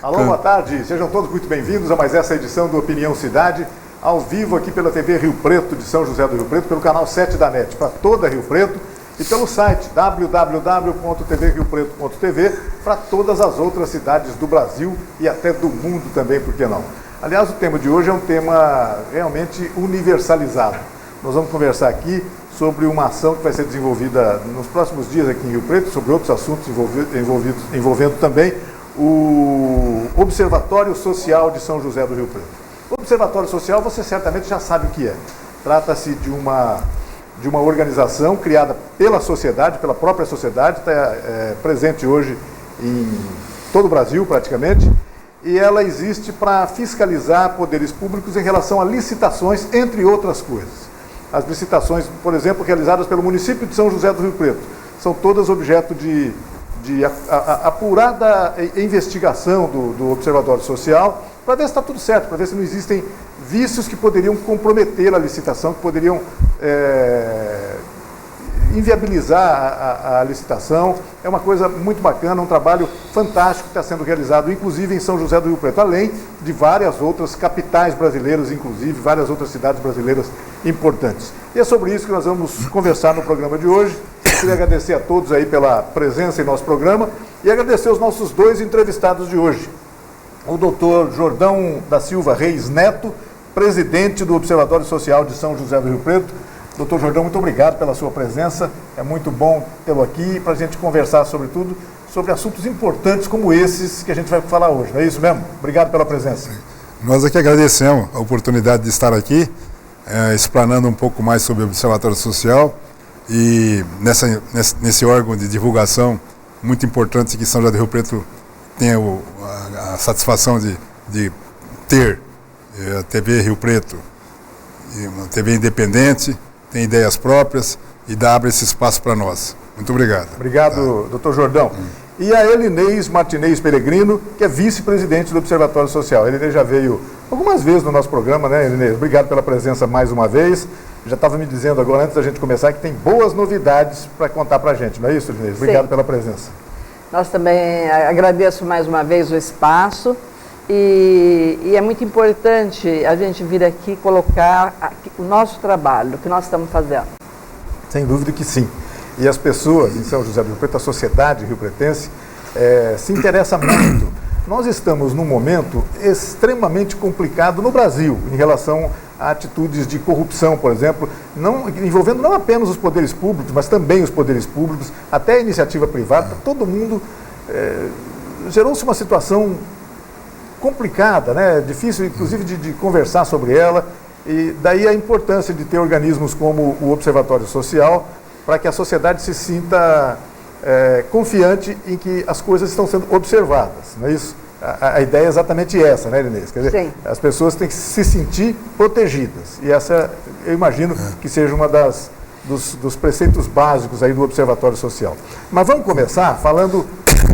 Alô, boa tarde, sejam todos muito bem-vindos a mais essa edição do Opinião Cidade, ao vivo aqui pela TV Rio Preto de São José do Rio Preto, pelo canal 7 da NET, para toda Rio Preto, e pelo site www.tvriopreto.tv para todas as outras cidades do Brasil e até do mundo também, por que não? Aliás, o tema de hoje é um tema realmente universalizado. Nós vamos conversar aqui sobre uma ação que vai ser desenvolvida nos próximos dias aqui em Rio Preto, sobre outros assuntos envolvendo também o Observatório Social de São José do Rio Preto. O Observatório Social, você certamente já sabe o que é. Trata-se de uma organização criada pela sociedade, pela própria sociedade, está presente hoje em todo o Brasil praticamente, e ela existe para fiscalizar poderes públicos em relação a licitações, entre outras coisas. As licitações, por exemplo, realizadas pelo município de São José do Rio Preto, são todas objeto de apurada investigação do Observatório Social, para ver se está tudo certo, para ver se não existem vícios que poderiam comprometer a licitação, que poderiam inviabilizar a licitação. É uma coisa muito bacana, um trabalho fantástico que está sendo realizado, inclusive em São José do Rio Preto, além de várias outras capitais brasileiras, inclusive várias outras cidades brasileiras importantes. E é sobre isso que nós vamos conversar no programa de hoje. Eu queria agradecer a todos aí pela presença em nosso programa e agradecer os nossos dois entrevistados de hoje. O doutor Jordão da Silva Reis Neto, presidente do Observatório Social de São José do Rio Preto. Doutor Jordão, muito obrigado pela sua presença. É muito bom tê-lo aqui para a gente conversar sobretudo sobre assuntos importantes como esses que a gente vai falar hoje. Não é isso mesmo? Obrigado pela presença. Nós aqui agradecemos a oportunidade de estar aqui, explanando um pouco mais sobre o Observatório Social e nesse órgão de divulgação muito importante que São José do Rio Preto tem a satisfação de ter a TV Rio Preto, uma TV independente, tem ideias próprias e abre esse espaço para nós. Muito obrigado. Obrigado, doutor Jordão. E a Elinês Martinez Peregrino, que é vice-presidente do Observatório Social. A Elinês já veio algumas vezes no nosso programa, né, Elinês? Obrigado pela presença mais uma vez. Já estava me dizendo agora, antes da gente começar, que tem boas novidades para contar para a gente, não é isso, Elinês? Obrigado pela presença. Nós também agradeço mais uma vez o espaço e é muito importante a gente vir aqui colocar o nosso trabalho, o que nós estamos fazendo. Sem dúvida que sim. E as pessoas em São José do Rio Preto, a sociedade rio-pretense, se interessa muito. Nós estamos num momento extremamente complicado no Brasil, em relação a atitudes de corrupção, por exemplo, envolvendo não apenas os poderes públicos, mas também os poderes públicos, até a iniciativa privada. Todo mundo gerou-se uma situação complicada, né? Difícil, inclusive, de conversar sobre ela, e daí a importância de ter organismos como o Observatório Social, para que a sociedade se sinta confiante em que as coisas estão sendo observadas, não é isso? A ideia é exatamente essa, né, Elinês? Quer dizer, as pessoas têm que se sentir protegidas, e essa, eu imagino, que seja uma dos preceitos básicos aí do Observatório Social. Mas vamos começar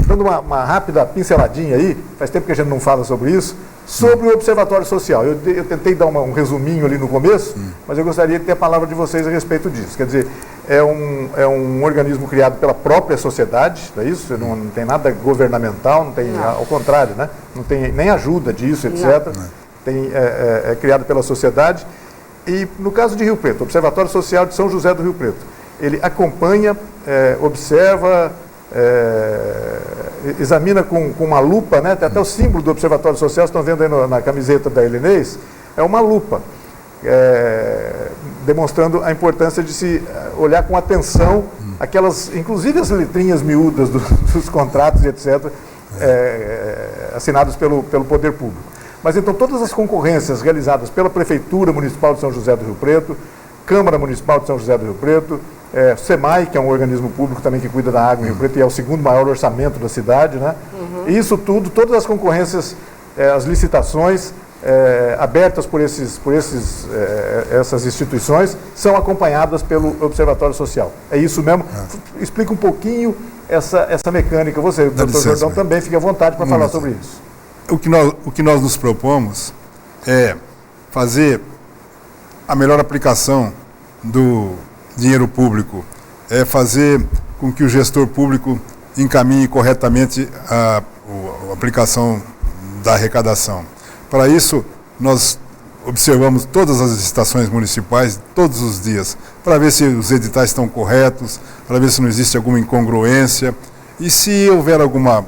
dando uma rápida pinceladinha aí, faz tempo que a gente não fala sobre isso, sobre o Observatório Social. Eu tentei dar um resuminho ali no começo, mas eu gostaria de ter a palavra de vocês a respeito disso. Quer dizer, é um organismo criado pela própria sociedade, não é isso? Não tem nada governamental, não tem, ao contrário, né? Não tem nem ajuda disso, etc. É criado pela sociedade. E no caso de Rio Preto, o Observatório Social de São José do Rio Preto, ele acompanha, observa, examina com uma lupa, né? Tem até o símbolo do Observatório Social, estão vendo aí na camiseta da Elinês, é uma lupa, demonstrando a importância de se olhar com atenção aquelas, inclusive as letrinhas miúdas dos contratos e etc., assinados pelo poder público. Mas então todas as concorrências realizadas pela Prefeitura Municipal de São José do Rio Preto, Câmara Municipal de São José do Rio Preto, SEMAI, que é um organismo público também que cuida da água em Rio Preto e é o segundo maior orçamento da cidade, né? E isso tudo, todas as concorrências, as licitações abertas por essas instituições são acompanhadas pelo Observatório Social. É isso mesmo? Explica um pouquinho essa mecânica. Você, doutor Jordão, também fique à vontade para falar sobre isso. O que nós nos propomos é fazer a melhor aplicação do dinheiro público, é fazer com que o gestor público encaminhe corretamente aplicação da arrecadação. Para isso, nós observamos todas as licitações municipais todos os dias, para ver se os editais estão corretos, para ver se não existe alguma incongruência e se houver alguma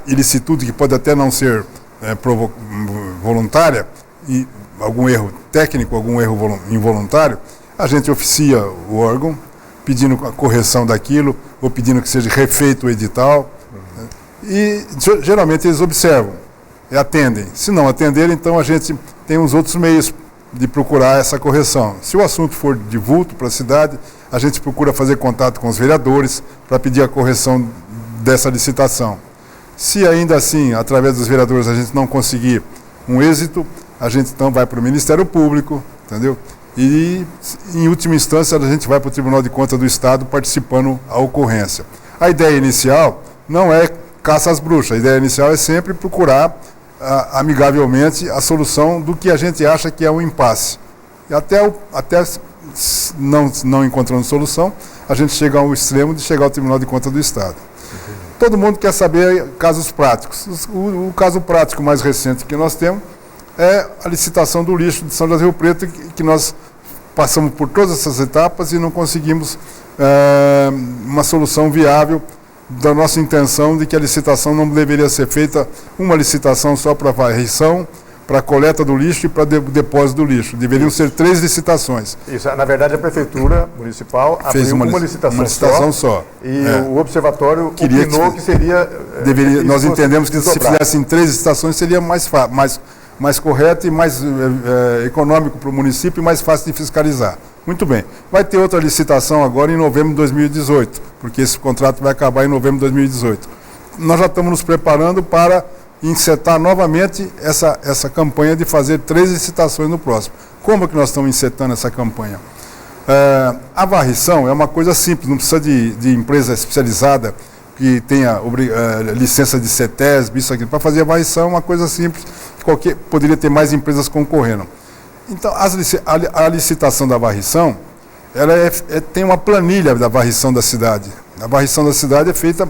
ilicitude que pode até não ser voluntária, e algum erro técnico, algum erro involuntário, a gente oficia o órgão pedindo a correção daquilo ou pedindo que seja refeito o edital. E geralmente eles observam e atendem. Se não atenderem, então a gente tem uns outros meios de procurar essa correção. Se o assunto for de vulto para a cidade, a gente procura fazer contato com os vereadores para pedir a correção dessa licitação. Se ainda assim, através dos vereadores, a gente não conseguir um êxito, a gente então vai para o Ministério Público, entendeu? E, em última instância, a gente vai para o Tribunal de Contas do Estado participando da ocorrência. A ideia inicial não é caça às bruxas, a ideia inicial é sempre procurar amigavelmente a solução do que a gente acha que é um impasse. E até não encontrando solução, a gente chega ao extremo de chegar ao Tribunal de Contas do Estado. Todo mundo quer saber casos práticos. O caso prático mais recente que nós temos é a licitação do lixo de São José do Rio Preto, que nós passamos por todas essas etapas e não conseguimos uma solução viável da nossa intenção de que a licitação não deveria ser feita uma licitação só para varrição, para a coleta do lixo e para o depósito do lixo. Deveriam ser 3 licitações. Isso, na verdade, a Prefeitura Municipal fez abriu uma licitação só. E o Observatório opinou que seria... nós entendemos que se fizessem 3 licitações seria mais correto e mais econômico para o município e mais fácil de fiscalizar. Muito bem. Vai ter outra licitação agora em novembro de 2018, porque esse contrato vai acabar em novembro de 2018. Nós já estamos nos preparando para encetar novamente essa campanha de fazer 3 licitações no próximo. Como que nós estamos encetando essa campanha? A varrição é uma coisa simples, não precisa de empresa especializada que tenha licença de CETESB, isso aqui. Para fazer a varrição é uma coisa simples, poderia ter mais empresas concorrendo. Então, a licitação da varrição, ela tem uma planilha da varrição da cidade. A varrição da cidade é feita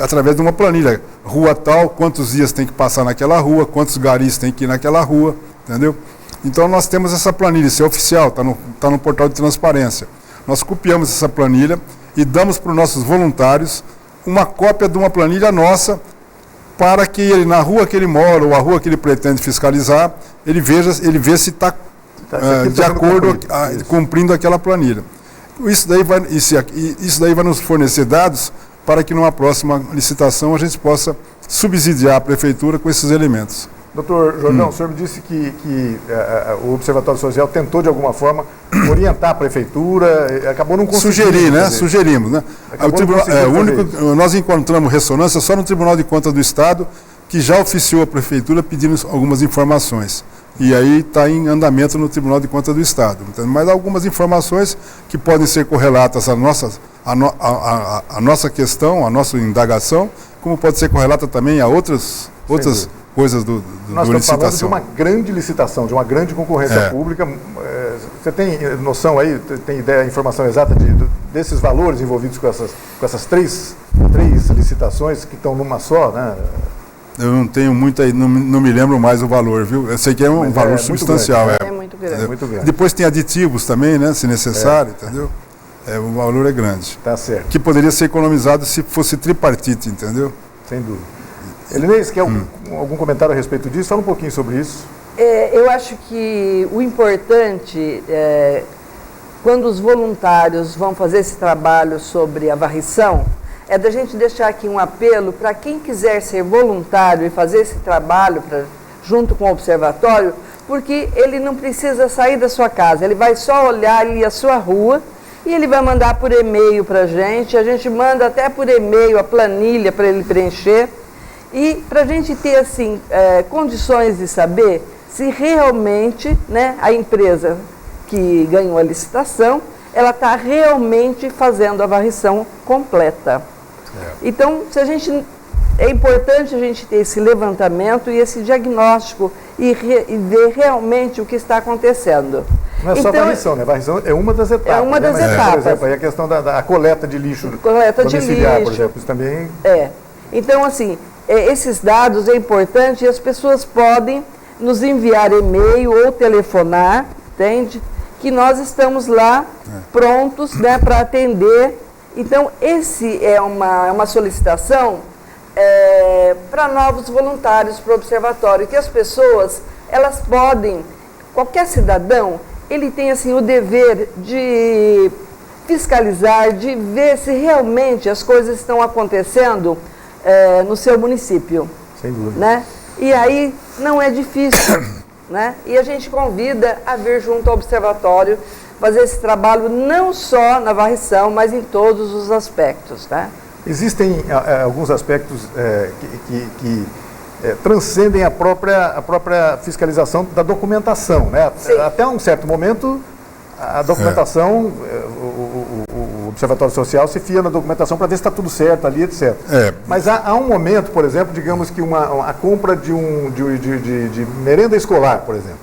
através de uma planilha. Rua tal, quantos dias tem que passar naquela rua, quantos garis tem que ir naquela rua, entendeu? Então, nós temos essa planilha, isso é oficial, está no portal de transparência. Nós copiamos essa planilha e damos para os nossos voluntários uma cópia de uma planilha nossa, para que ele, na rua que ele mora ou a rua que ele pretende fiscalizar, ele vê se está de acordo, cumprindo aquela planilha. Isso daí vai nos fornecer dados para que numa próxima licitação a gente possa subsidiar a Prefeitura com esses elementos. Doutor Jordão, o senhor me disse que o Observatório Social tentou, de alguma forma, orientar a Prefeitura, acabou não conseguindo. Sugerir, né? Sugerimos, né? Nós encontramos ressonância só no Tribunal de Contas do Estado, que já oficiou a Prefeitura pedindo algumas informações. E aí está em andamento no Tribunal de Contas do Estado. Mas algumas informações que podem ser correlatas à nossa questão, à nossa indagação, como pode ser correlata também a outras coisas do licitação. Nós estamos falando de uma grande licitação, de uma grande concorrência pública. Você tem noção aí, tem ideia, informação exata desses valores envolvidos com essas três licitações que estão numa só, né? Eu não tenho muita, não me lembro mais o valor, viu? Eu sei que é um valor substancial. É muito grande. Muito grande. Depois tem aditivos também, né? Se necessário, entendeu? O valor é grande. Tá certo. Que poderia ser economizado se fosse tripartite, entendeu? Sem dúvida. Elinês, quer algum comentário a respeito disso? Fala um pouquinho sobre isso. Eu acho que o importante quando os voluntários vão fazer esse trabalho sobre a varrição, é da gente deixar aqui um apelo para quem quiser ser voluntário e fazer esse trabalho junto com o observatório, porque ele não precisa sair da sua casa, ele vai só olhar ali a sua rua e ele vai mandar por e-mail para a gente manda até por e-mail a planilha para ele preencher, e para a gente ter assim, condições de saber se realmente, né, a empresa que ganhou a licitação, ela está realmente fazendo a varrição completa. Então, é importante a gente ter esse levantamento e esse diagnóstico e ver realmente o que está acontecendo. Não é só varrição, né? Varrição é uma das etapas. É uma das etapas. Por exemplo, aí a questão da coleta de lixo coleta domiciliar, de lixo, por exemplo, isso também... Então, assim, esses dados é importante e as pessoas podem nos enviar e-mail ou telefonar, entende? Que nós estamos lá prontos, né, para atender. Então, esse é uma solicitação para novos voluntários para o observatório, que as pessoas, elas podem, qualquer cidadão, ele tem assim o dever de fiscalizar, de ver se realmente as coisas estão acontecendo no seu município. Sem dúvida. Né? E aí não é difícil, né? E a gente convida a vir junto ao observatório fazer esse trabalho não só na varrição, mas em todos os aspectos, né? Existem alguns aspectos que transcendem a própria fiscalização da documentação, né? Sim. Até um certo momento, a documentação, o Observatório Social se fia na documentação para ver se está tudo certo ali, etc. Mas há um momento, por exemplo, digamos que a compra de merenda escolar, por exemplo.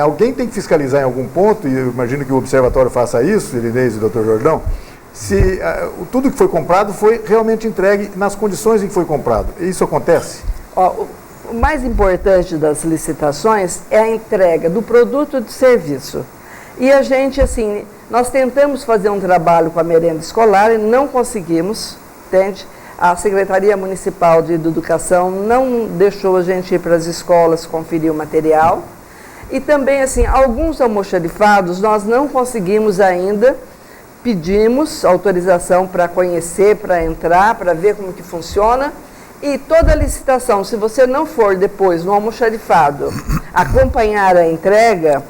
Alguém tem que fiscalizar em algum ponto, e eu imagino que o Observatório faça isso, Irinês e Dr. Jordão, se tudo que foi comprado foi realmente entregue nas condições em que foi comprado. Isso acontece? O mais importante das licitações é a entrega do produto e do serviço. E a gente, assim, nós tentamos fazer um trabalho com a merenda escolar e não conseguimos, entende? A Secretaria Municipal de Educação não deixou a gente ir para as escolas conferir o material. E também, assim, alguns almoxarifados nós não conseguimos ainda, pedimos autorização para conhecer, para entrar, para ver como que funciona. E toda a licitação, se você não for depois no almoxarifado acompanhar a entrega,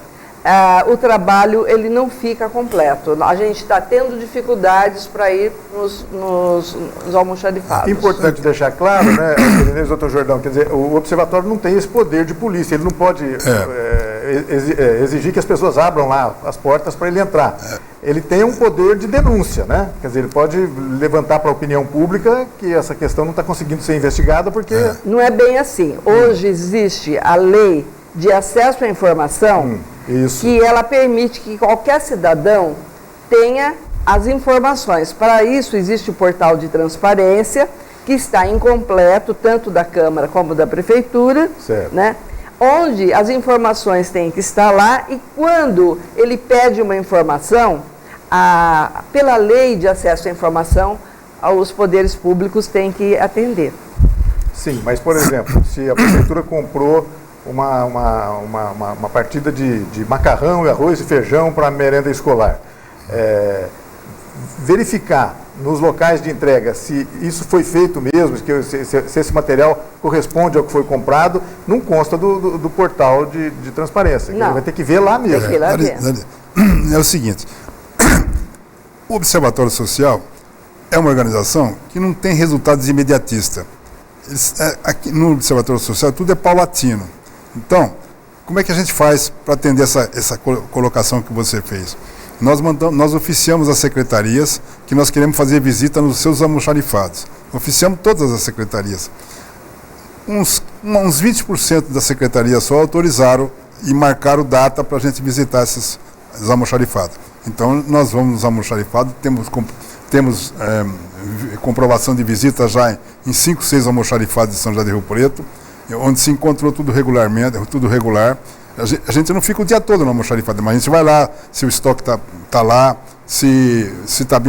o trabalho ele não fica completo. A gente está tendo dificuldades para ir nos almoxarifados. Importante deixar claro, né, Irinês, Dr. Jordão, quer dizer, o observatório não tem esse poder de polícia, ele não pode exigir que as pessoas abram lá as portas para ele entrar. Ele tem um poder de denúncia, né? Quer dizer, ele pode levantar para a opinião pública que essa questão não está conseguindo ser investigada porque... Não é bem assim. Hoje existe a lei de acesso à informação, que ela permite que qualquer cidadão tenha as informações. Para isso existe o portal de transparência, que está incompleto, tanto da Câmara como da Prefeitura, né? Onde as informações têm que estar lá e quando ele pede uma informação, pela lei de acesso à informação, os poderes públicos têm que atender. Sim, mas por exemplo, se a Prefeitura comprou uma partida de macarrão e arroz e feijão para a merenda escolar, verificar nos locais de entrega se isso foi feito mesmo, se esse material corresponde ao que foi comprado, não consta do portal de transparência. Ele vai ter que ver lá mesmo. Tem que ir lá ver. É o seguinte, o Observatório Social é uma organização que não tem resultados imediatistas. Aqui no Observatório Social tudo é paulatino. Então, como é que a gente faz para atender essa colocação que você fez? Nós oficiamos as secretarias que nós queremos fazer visita nos seus almoxarifados. Oficiamos todas as secretarias. Uns 20% das secretarias só autorizaram e marcaram data para a gente visitar esses almoxarifados. Então, nós vamos nos almoxarifados, temos comprovação de visita já em 5, 6 almoxarifados de São José do Rio Preto, onde se encontrou tudo regularmente, tudo regular. A gente não fica o dia todo no almoxarifado, mas a gente vai lá, se o estoque está lá, se está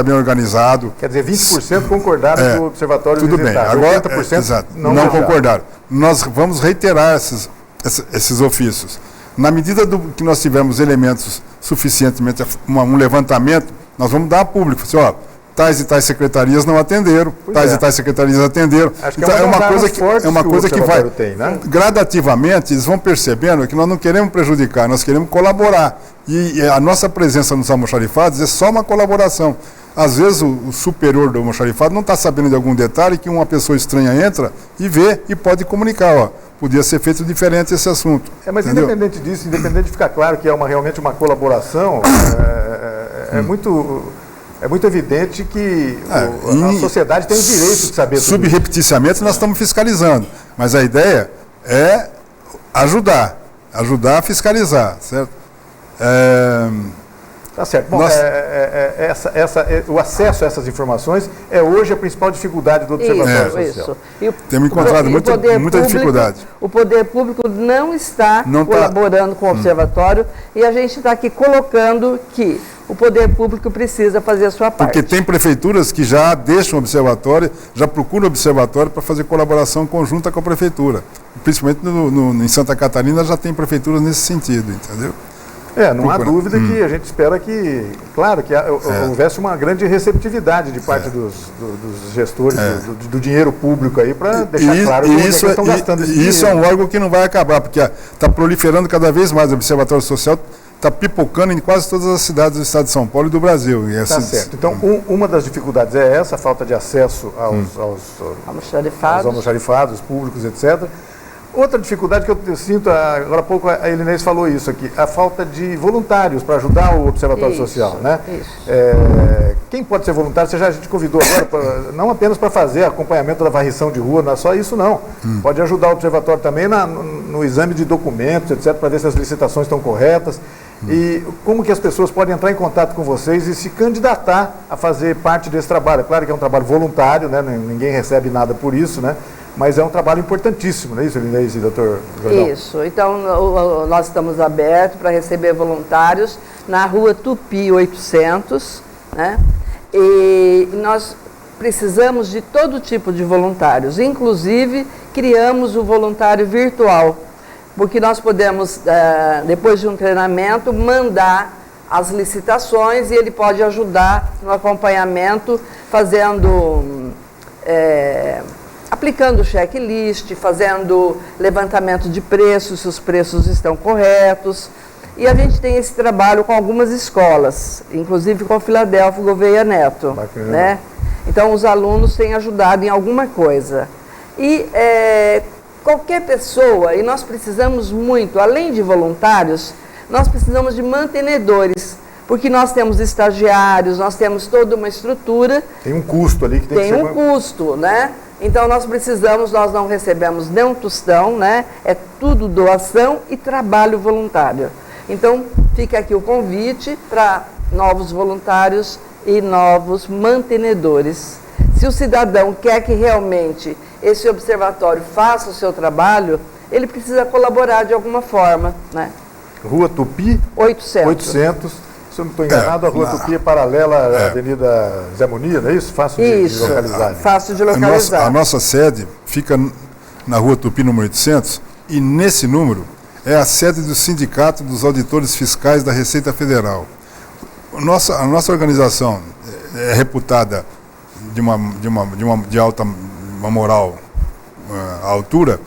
bem organizado. Quer dizer, 20% concordaram com o observatório tudo visitar, bem. Agora, 80% não concordaram. Nós vamos reiterar esses ofícios. Na medida que nós tivermos elementos suficientemente, um levantamento, nós vamos dar a público. Assim, ó, tais e tais secretarias não atenderam, e tais secretarias atenderam. Acho que então, é uma coisa que vai né? gradativamente, eles vão percebendo que nós não queremos prejudicar, nós queremos colaborar. E a nossa presença nos almoxarifados é só uma colaboração. Às vezes o superior do almoxarifado não está sabendo de algum detalhe que uma pessoa estranha entra e vê e pode comunicar, ó, podia ser feito diferente esse assunto. Mas entendeu? Independente disso, independente de ficar claro que é realmente uma colaboração, é muito evidente que a sociedade tem o direito de saber tudo. Subrepeticiamente nós estamos fiscalizando, mas a ideia é ajudar a fiscalizar, certo? Tá certo. Bom, o acesso a essas informações é hoje a principal dificuldade do Observatório Social. Temos encontrado muita dificuldade. O poder público não está colaborando com o Observatório e a gente está aqui colocando que o poder público precisa fazer a sua parte. Porque tem prefeituras que já deixam o Observatório, já procuram o Observatório para fazer colaboração conjunta com a prefeitura. Principalmente em Santa Catarina já tem prefeituras nesse sentido, entendeu? Não há dúvida que a gente espera que, claro, que houvesse uma grande receptividade de parte dos gestores do dinheiro público aí para deixar claro que eles estão gastando esse dinheiro. Isso é um órgão que não vai acabar, porque está proliferando cada vez mais o Observatório Social, está pipocando em quase todas as cidades do estado de São Paulo e do Brasil. Tá certo. Então, uma das dificuldades é essa, a falta de acesso aos almoxarifados públicos, etc. Outra dificuldade que eu sinto, agora há pouco a Elinês falou isso aqui, a falta de voluntários para ajudar o Observatório Social, né? Quem pode ser voluntário, a gente convidou agora, não apenas para fazer acompanhamento da varrição de rua, não é só isso não. Pode ajudar o Observatório também no exame de documentos, etc., para ver se as licitações estão corretas. E como que as pessoas podem entrar em contato com vocês e se candidatar a fazer parte desse trabalho? É claro que é um trabalho voluntário, né? Ninguém recebe nada por isso, né? Mas é um trabalho importantíssimo, não é isso, Elinês e doutor Jordão? Isso. Então, nós estamos abertos para receber voluntários na Rua Tupi 800, né? E nós precisamos de todo tipo de voluntários. Inclusive, criamos o voluntário virtual, porque nós podemos, depois de um treinamento, mandar as licitações e ele pode ajudar no acompanhamento, aplicando o checklist, fazendo levantamento de preços, se os preços estão corretos. E a gente tem esse trabalho com algumas escolas, inclusive com a Filadélfia Gouveia Neto. Bacana. Né? Então, os alunos têm ajudado em alguma coisa. E qualquer pessoa, e nós precisamos muito, além de voluntários, nós precisamos de mantenedores, porque nós temos estagiários, nós temos toda uma estrutura. Tem um custo ali que tem que ser... Tem um custo, né? Então, nós não recebemos nem um tostão, né? É tudo doação e trabalho voluntário. Então, fica aqui o convite para novos voluntários e novos mantenedores. Se o cidadão quer que realmente esse observatório faça o seu trabalho, ele precisa colaborar de alguma forma, né? Rua Tupi 800. Se eu não estou enganado, a Rua Tupi é paralela à Avenida Zé Munir, não é isso? Fácil de localizar. Fácil de localizar. A nossa sede fica na Rua Tupi, número 800, e nesse número é a sede do Sindicato dos Auditores Fiscais da Receita Federal. A nossa organização é reputada de alta moral à altura,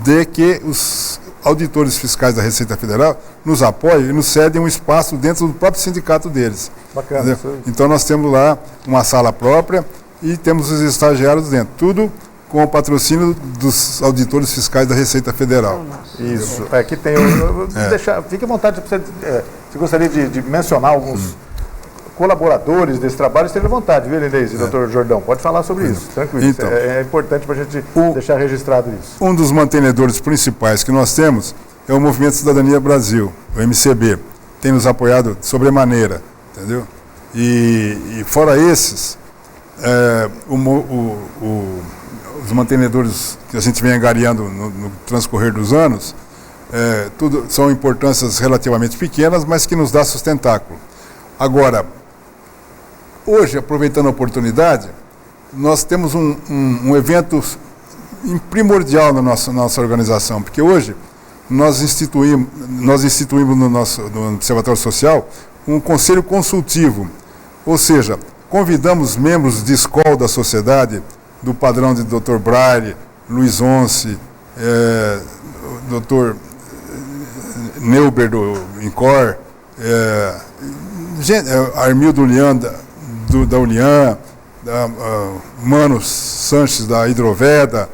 de que os auditores fiscais da Receita Federal nos apoiam e nos cedem um espaço dentro do próprio sindicato deles. Bacana. Então nós temos lá uma sala própria e temos os estagiários dentro, tudo com o patrocínio dos auditores fiscais da Receita Federal. Isso. Aqui tem... fique à vontade, se gostaria de mencionar alguns colaboradores desse trabalho, esteja à vontade, viu, Elinês e doutor Jordão? Pode falar sobre isso, tranquilo. Então, é importante para a gente deixar registrado isso. Um dos mantenedores principais que nós temos é o Movimento Cidadania Brasil, o MCB. Tem nos apoiado de sobremaneira, entendeu? E fora esses, os mantenedores que a gente vem angariando no transcorrer dos anos, tudo são importâncias relativamente pequenas, mas que nos dá sustentáculo. Agora, hoje, aproveitando a oportunidade, nós temos um evento primordial na nossa organização, porque hoje nós instituímos no Observatório Social um conselho consultivo, ou seja, convidamos membros de escola da sociedade, do padrão de Dr. Braille, Luiz Once, Dr. Neuber do INCOR, Armildo Ulian da Ulian, Mano Sanches da Hidroveda,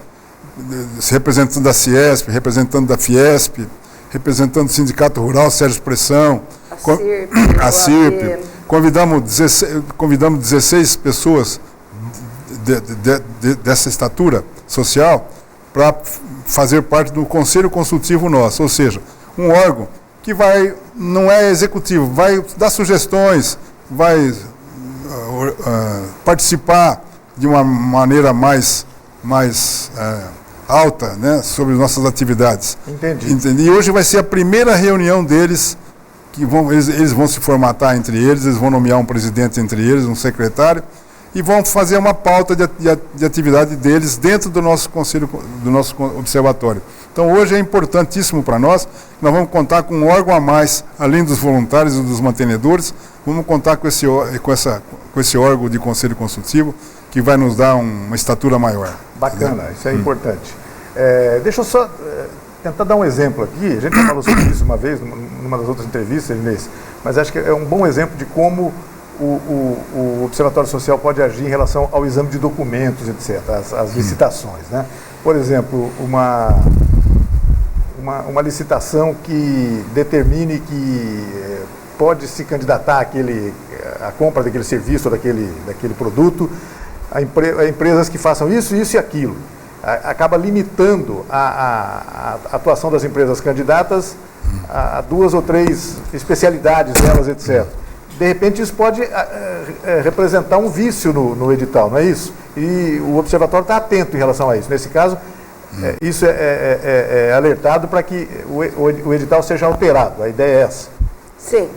representante da Ciesp, representante da Fiesp, representante do Sindicato Rural, Sérgio Pressão, a CIRP. Convidamos 16 pessoas dessa estatura social para fazer parte do Conselho Consultivo nosso, ou seja, um órgão que não é executivo, vai dar sugestões, vai participar de uma maneira mais alta, né, sobre nossas atividades. Entendi. E hoje vai ser a primeira reunião deles, que eles vão se formatar entre eles vão nomear um presidente entre eles, um secretário, e vão fazer uma pauta de atividade deles dentro do nosso conselho, do nosso observatório. Então hoje é importantíssimo para nós vamos contar com um órgão a mais, além dos voluntários e dos mantenedores, vamos contar com esse órgão de conselho consultivo, que vai nos dar uma estatura maior. Bacana, entendeu? Isso é importante. Deixa eu só tentar dar um exemplo aqui. A gente já falou sobre isso uma vez, numa das outras entrevistas, Inês, mas acho que é um bom exemplo de como o Observatório Social pode agir em relação ao exame de documentos, etc., as licitações, né? Por exemplo, uma licitação que determine que pode se candidatar a compra daquele serviço ou daquele produto a empresas que façam isso e aquilo. Acaba limitando a atuação das empresas candidatas a 2 ou 3 especialidades delas, etc. De repente isso pode representar um vício no edital, não é isso? E o observatório está atento em relação a isso. Nesse caso, isso é alertado para que o edital seja alterado. A ideia é essa. Sim,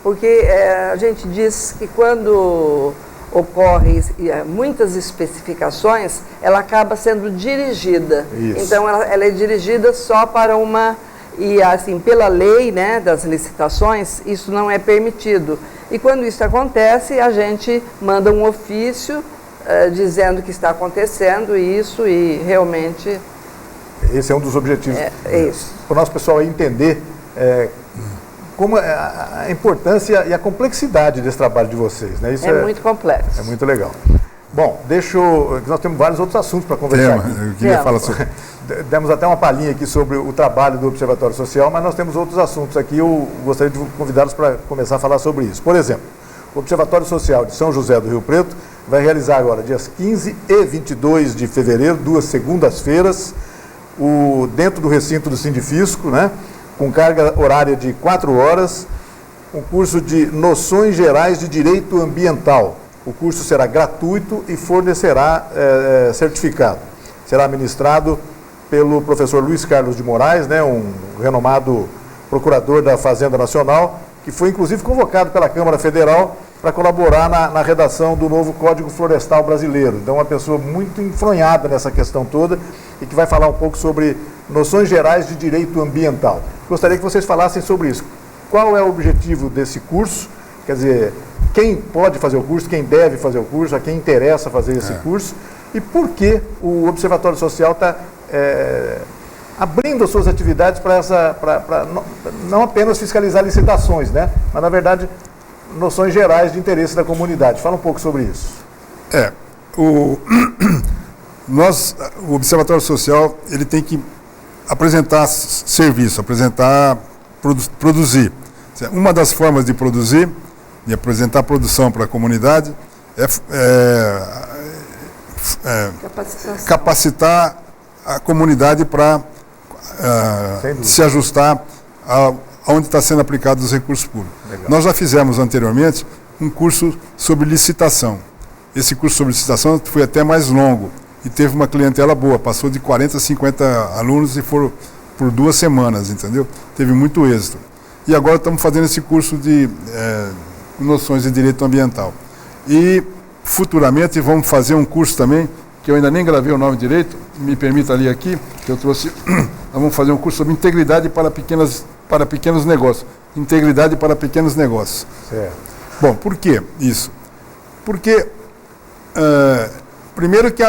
porque a gente diz que quando ocorrem muitas especificações, ela acaba sendo dirigida. Isso. Então, ela é dirigida só para uma... E, assim, pela lei, né, das licitações, isso não é permitido. E quando isso acontece, a gente manda um ofício dizendo que está acontecendo isso e realmente... Esse é um dos objetivos. É isso. Para o nosso pessoal aí entender como a importância e a complexidade desse trabalho de vocês, né? Isso é muito complexo. É muito legal. Bom, nós temos vários outros assuntos para conversar aqui. Eu queria falar sobre... Demos até uma palhinha aqui sobre o trabalho do Observatório Social, mas nós temos outros assuntos aqui. Eu gostaria de convidá-los para começar a falar sobre isso. Por exemplo, o Observatório Social de São José do Rio Preto vai realizar agora, dias 15 e 22 de fevereiro, 2 segundas-feiras, dentro do recinto do Sindifisco, né, com carga horária de 4 horas, um curso de Noções Gerais de Direito Ambiental. O curso será gratuito e fornecerá certificado. Será ministrado pelo professor Luiz Carlos de Moraes, né, um renomado procurador da Fazenda Nacional, que foi inclusive convocado pela Câmara Federal para colaborar na redação do novo Código Florestal Brasileiro. Então, uma pessoa muito enfronhada nessa questão toda e que vai falar um pouco sobre noções gerais de direito ambiental. Gostaria que vocês falassem sobre isso. Qual é o objetivo desse curso? Quer dizer, quem pode fazer o curso, quem deve fazer o curso, a quem interessa fazer esse curso, e por que o Observatório Social está abrindo as suas atividades para não apenas fiscalizar licitações, né? Mas, na verdade, noções gerais de interesse da comunidade. Fala um pouco sobre isso. O Observatório Social, ele tem que apresentar serviço, produzir. Uma das formas de produzir, de apresentar produção para a comunidade, capacitar a comunidade para se ajustar aonde está sendo aplicados os recursos públicos. Legal. Nós já fizemos anteriormente um curso sobre licitação. Esse curso sobre licitação foi até mais longo e teve uma clientela boa, passou de 40 a 50 alunos e foram por 2 semanas, entendeu? Teve muito êxito. E agora estamos fazendo esse curso de noções de direito ambiental. E futuramente vamos fazer um curso também, que eu ainda nem gravei o nome direito, me permita ler aqui, que eu trouxe. Nós vamos fazer um curso sobre integridade para pequenos negócios. Integridade para pequenos negócios. Certo. Bom, por que isso? Porque, primeiro que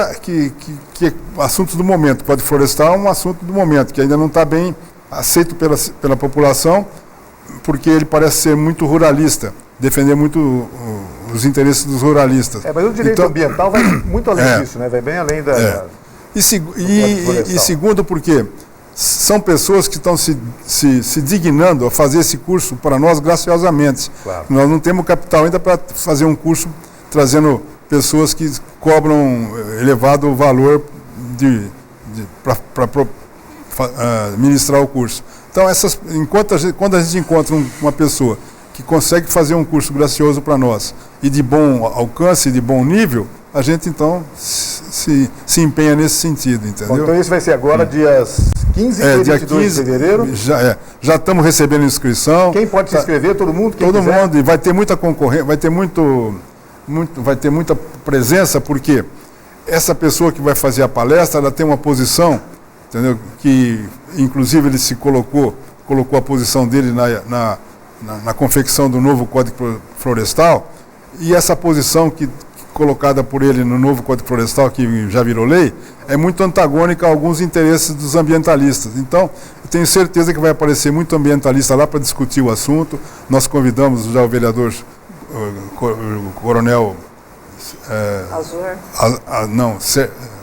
assuntos do momento, Código Florestal é um assunto do momento, que ainda não está bem aceito pela população, porque ele parece ser muito ruralista, defender muito os interesses dos ruralistas. Mas o direito ambiental vai muito além disso, né? Vai bem além da... E segundo, porque são pessoas que estão se dignando a fazer esse curso para nós graciosamente. Claro. Nós não temos capital ainda para fazer um curso trazendo pessoas que cobram elevado valor para ministrar o curso. Então, quando a gente encontra uma pessoa que consegue fazer um curso gracioso para nós e de bom alcance, de bom nível, a gente então se empenha nesse sentido, entendeu? Bom, então esse vai ser agora dias 15 e 22 de fevereiro. Já estamos recebendo inscrição. Quem pode se inscrever? Todo mundo? Todo mundo, e vai ter muita concorrência, vai ter muita presença, porque essa pessoa que vai fazer a palestra, ela tem uma posição, entendeu? Que inclusive ele se colocou a posição dele na confecção do novo Código Florestal, e essa posição colocada por ele no novo Código Florestal, que já virou lei, é muito antagônica a alguns interesses dos ambientalistas. Então, eu tenho certeza que vai aparecer muito ambientalista lá para discutir o assunto. Nós convidamos já o vereador Coronel...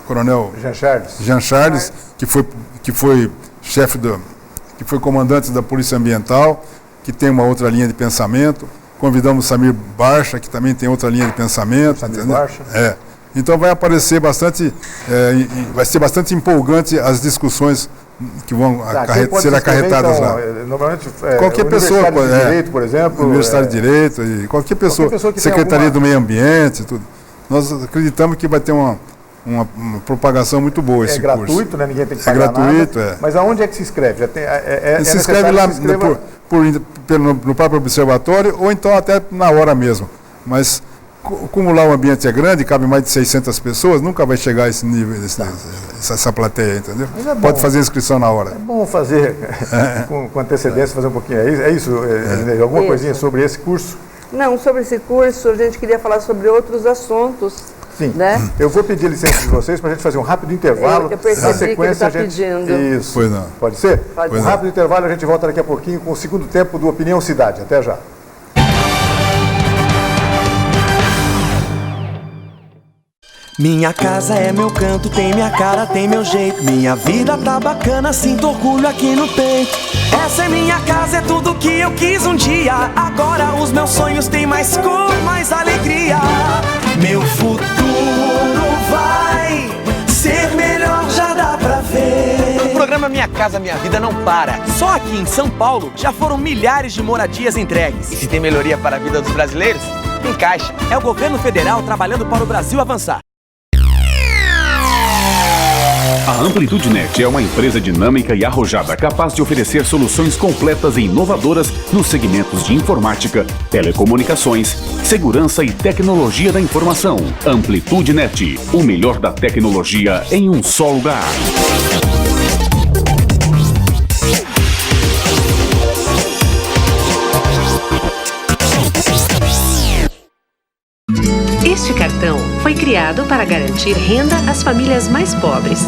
Coronel Jean Charles, que foi chefe que foi comandante da Polícia Ambiental, que tem uma outra linha de pensamento. Convidamos Samir Barcha, que também tem outra linha de pensamento. Então vai aparecer vai ser bastante empolgante as discussões que vão ser acarretadas então, lá. Normalmente, qualquer pessoa pode. Direito, por exemplo. Universidade de Direito, e qualquer pessoa que Secretaria do Meio Ambiente, tudo. Nós acreditamos que vai ter uma propagação muito boa esse curso. É gratuito, né? Ninguém tem que pagar gratuito, nada. Mas aonde é que se inscreve? Se inscreve lá no próprio observatório ou então até na hora mesmo. Mas como lá o ambiente é grande, cabe mais de 600 pessoas, nunca vai chegar a esse nível, essa plateia, entendeu? Pode fazer inscrição na hora. É bom fazer com antecedência, fazer um pouquinho. É isso? Alguma coisinha sobre esse curso? Não, sobre esse curso a gente queria falar sobre outros assuntos. Sim, né? Eu vou pedir licença de vocês para a gente fazer um rápido intervalo. Eu percebi na sequência, que ele está pedindo. Isso. Pois não. Pode ser? Pode ser. Rápido intervalo, a gente volta daqui a pouquinho com o segundo tempo do Opinião Cidade. Até já. Minha casa é meu canto, tem minha cara, tem meu jeito. Minha vida tá bacana, sinto orgulho aqui no peito. Essa é minha casa, é tudo que eu quis um dia. Agora os meus sonhos têm mais cor, mais alegria. Meu futuro vai ser melhor, já dá pra ver. O programa Minha Casa Minha Vida não para. Só aqui em São Paulo já foram milhares de moradias entregues. E se tem melhoria para a vida dos brasileiros, tem Caixa. É o governo federal trabalhando para o Brasil avançar. A AmplitudeNet é uma empresa dinâmica e arrojada capaz de oferecer soluções completas e inovadoras nos segmentos de informática, telecomunicações, segurança e tecnologia da informação. AmplitudeNet, o melhor da tecnologia em um só lugar. Este cartão foi criado para garantir renda às famílias mais pobres.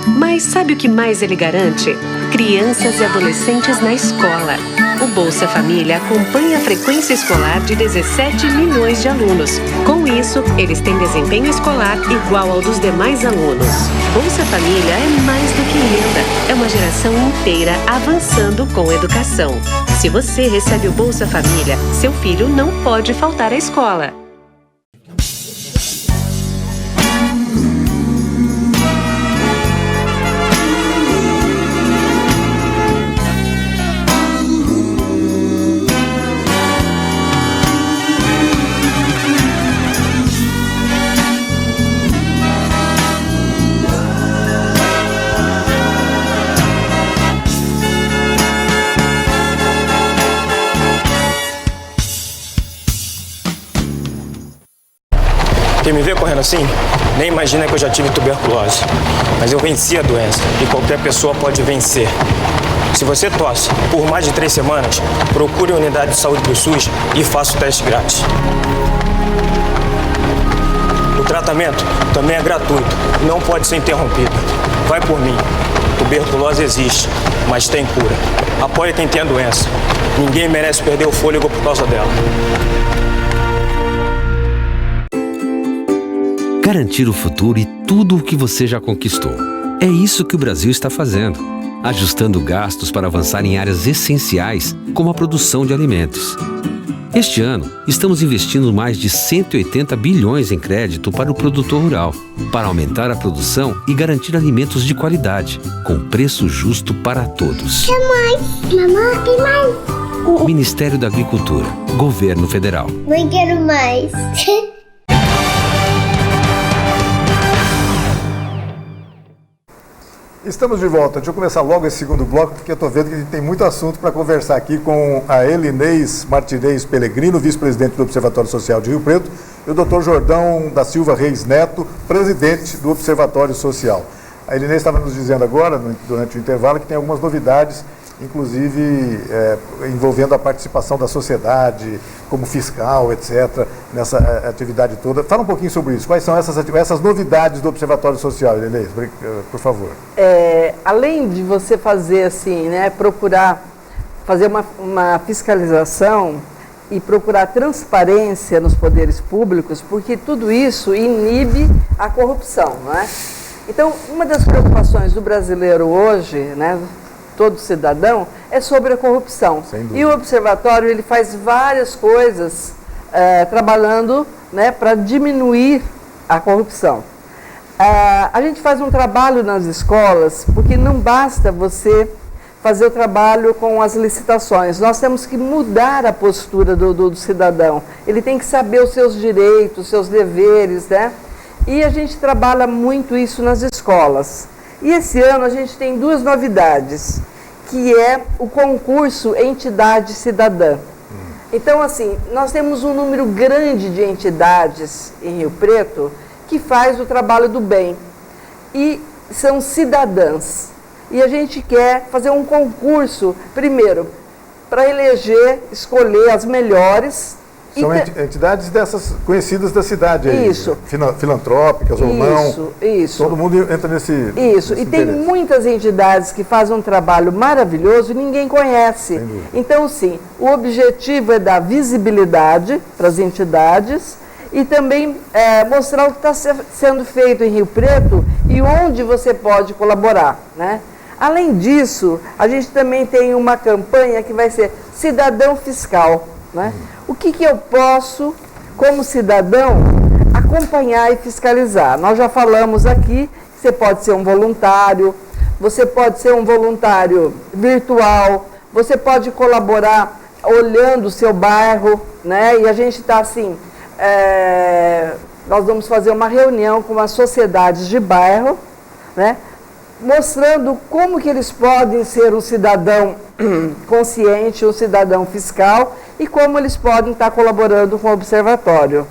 Mas sabe o que mais ele garante? Crianças e adolescentes na escola. O Bolsa Família acompanha a frequência escolar de 17 milhões de alunos. Com isso, eles têm desempenho escolar igual ao dos demais alunos. Bolsa Família é mais do que renda. É uma geração inteira avançando com educação. Se você recebe o Bolsa Família, seu filho não pode faltar à escola. Quem me vê correndo assim, nem imagina que eu já tive tuberculose. Mas eu venci a doença e qualquer pessoa pode vencer. Se você tosse por mais de 3 semanas, procure a unidade de saúde do SUS e faça o teste grátis. O tratamento também é gratuito, não pode ser interrompido. Vai por mim. Tuberculose existe, mas tem cura. Apoie quem tem a doença. Ninguém merece perder o fôlego por causa dela. Garantir o futuro e tudo o que você já conquistou. É isso que o Brasil está fazendo, ajustando gastos para avançar em áreas essenciais, como a produção de alimentos. Este ano, estamos investindo mais de 180 bilhões em crédito para o produtor rural, para aumentar a produção e garantir alimentos de qualidade, com preço justo para todos. Quer mais? Mamãe, tem mais? Ministério da Agricultura, Governo Federal. Não quero mais. Estamos de volta. Deixa eu começar logo esse segundo bloco, porque eu estou vendo que a gente tem muito assunto para conversar aqui com a Elinês Martinez Pellegrino, vice-presidente do Observatório Social de Rio Preto, e o Dr. Jordão da Silva Reis Neto, presidente do Observatório Social. A Elinês estava nos dizendo agora, durante o intervalo, que tem algumas novidades, inclusive envolvendo a participação da sociedade, como fiscal, etc., nessa atividade toda. Fala um pouquinho sobre isso. Quais são essas novidades do Observatório Social, Elinês, por favor? Além de você fazer assim, né, procurar fazer uma fiscalização e procurar transparência nos poderes públicos, porque tudo isso inibe a corrupção, não é? Então, uma das preocupações do brasileiro hoje, né, todo cidadão, é sobre a corrupção. E o Observatório ele faz várias coisas trabalhando, né, para diminuir a corrupção. A gente faz um trabalho nas escolas, porque não basta você fazer o trabalho com as licitações. Nós temos que mudar a postura do cidadão. Ele tem que saber os seus direitos, os seus deveres, né? E a gente trabalha muito isso nas escolas. E esse ano a gente tem duas novidades, que é o concurso Entidade Cidadã. Então, assim, nós temos um número grande de entidades em Rio Preto que faz o trabalho do bem e são cidadãs. E a gente quer fazer um concurso, primeiro, para escolher as melhores. São entidades dessas conhecidas da cidade aí. Isso. Filantrópicas ou não. Isso. Todo mundo entra nesse. Isso. E tem muitas entidades que fazem um trabalho maravilhoso e ninguém conhece. Então, sim, o objetivo é dar visibilidade para as entidades e também mostrar o que está sendo feito em Rio Preto e onde você pode colaborar, né? Além disso, a gente também tem uma campanha que vai ser Cidadão Fiscal, né? O que eu posso, como cidadão, acompanhar e fiscalizar? Nós já falamos aqui que você pode ser um voluntário, você pode ser um voluntário virtual, você pode colaborar olhando o seu bairro, né? E a gente está assim, nós vamos fazer uma reunião com as sociedades de bairro, né? Mostrando como que eles podem ser um cidadão consciente, um cidadão fiscal e como eles podem estar colaborando com o Observatório.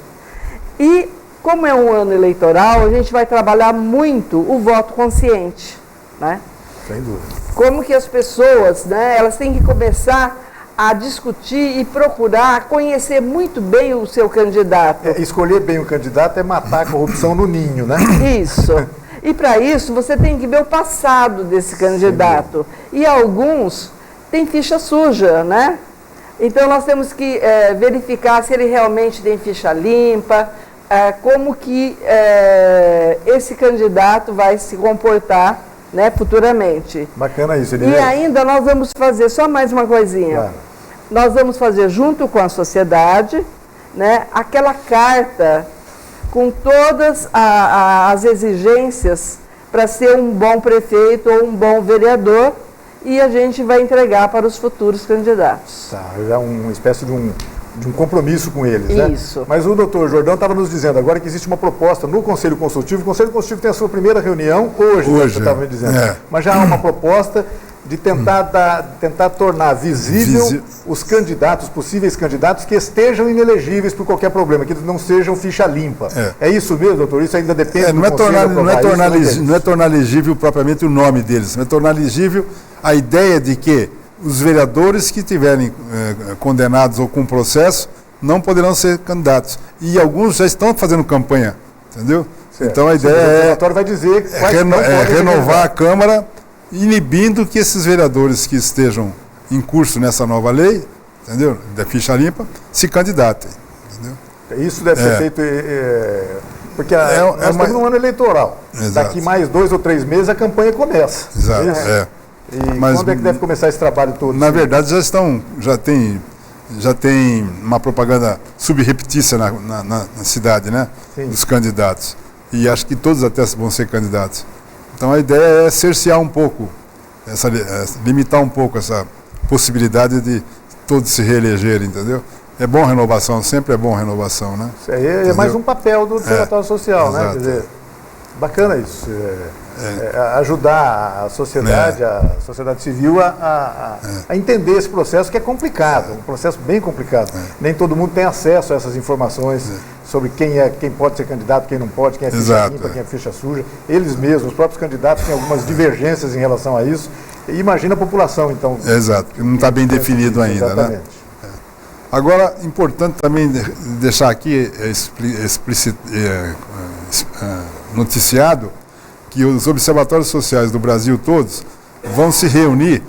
E como é um ano eleitoral, a gente vai trabalhar muito o voto consciente, né? Sem dúvida. Como que as pessoas, né, elas têm que começar a discutir e procurar conhecer muito bem o seu candidato. Escolher bem o candidato é matar a corrupção no ninho, né? Isso. E para isso você tem que ver o passado desse candidato. E alguns têm ficha suja, né? Então nós temos que verificar se ele realmente tem ficha limpa, como que esse candidato vai se comportar, né, futuramente. Bacana isso, E ainda nós vamos fazer, só mais uma coisinha, claro. Nós vamos fazer junto com a sociedade, né, aquela carta com todas as exigências para ser um bom prefeito ou um bom vereador, e a gente vai entregar para os futuros candidatos. Tá, já uma espécie de um compromisso com eles, né? Isso. Mas o doutor Jordão estava nos dizendo agora que existe uma proposta no Conselho Consultivo. O Conselho Consultivo tem a sua primeira reunião hoje, né, você estava me dizendo. Mas já há uma proposta de tentar tornar visível os candidatos, possíveis candidatos que estejam inelegíveis por qualquer problema, que não sejam ficha limpa. É isso mesmo, doutor? Isso ainda depende do Conselho não é tornar legível propriamente o nome deles, mas tornar legível a ideia de que os vereadores que tiverem condenados ou com processo não poderão ser candidatos. E alguns já estão fazendo campanha, entendeu? Certo. Então a ideia vai dizer renovar a Câmara, inibindo que esses vereadores que estejam em curso nessa nova lei, entendeu? Da ficha limpa, se candidatem. Entendeu? Isso deve ser feito, porque nós estamos num ano eleitoral. Exato. Daqui mais 2 ou 3 meses a campanha começa. Exato. E mas, quando é que deve começar esse trabalho todo? Na verdade já tem já tem uma propaganda subreptícia na cidade, né? Sim. Dos candidatos. E acho que todos até vão ser candidatos. Então a ideia é cercear um pouco, limitar um pouco essa possibilidade de todos se reelegerem, entendeu? É bom renovação, sempre é bom renovação, né? Isso aí é mais um papel do Observatório Social, né? Exato. Quer dizer, bacana isso. Ajudar a sociedade civil a entender esse processo que é complicado, um processo bem complicado. Nem todo mundo tem acesso a essas informações sobre quem pode ser candidato, quem não pode, quem é ficha limpa, quem é ficha suja. Eles mesmos, os próprios candidatos, têm algumas divergências em relação a isso. E imagina a população, então. Exato, que não está bem definido ainda, exatamente. Né? Agora, importante também deixar aqui noticiado que os observatórios sociais do Brasil todos vão se reunir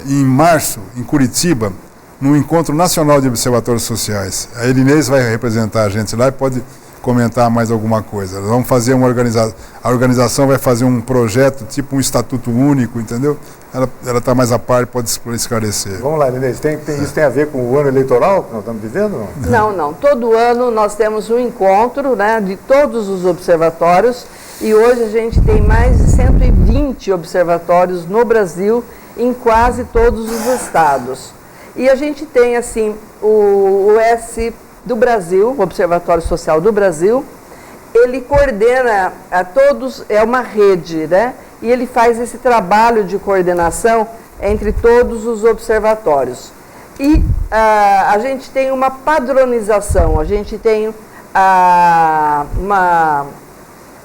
em março, em Curitiba, no Encontro Nacional de Observatórios Sociais. A Elinês vai representar a gente lá e pode comentar mais alguma coisa. Vamos fazer a organização vai fazer um projeto, tipo um estatuto único, entendeu? Ela está mais à par, pode esclarecer. Vamos lá, Elinês, isso tem a ver com o ano eleitoral que nós estamos vivendo? Não. Todo ano nós temos um encontro, né, de todos os observatórios, e hoje a gente tem mais de 120 observatórios no Brasil, em quase todos os estados. E a gente tem, assim, o OS do Brasil, o Observatório Social do Brasil, ele coordena a todos, é uma rede, né? E ele faz esse trabalho de coordenação entre todos os observatórios. E a gente tem uma padronização, a gente tem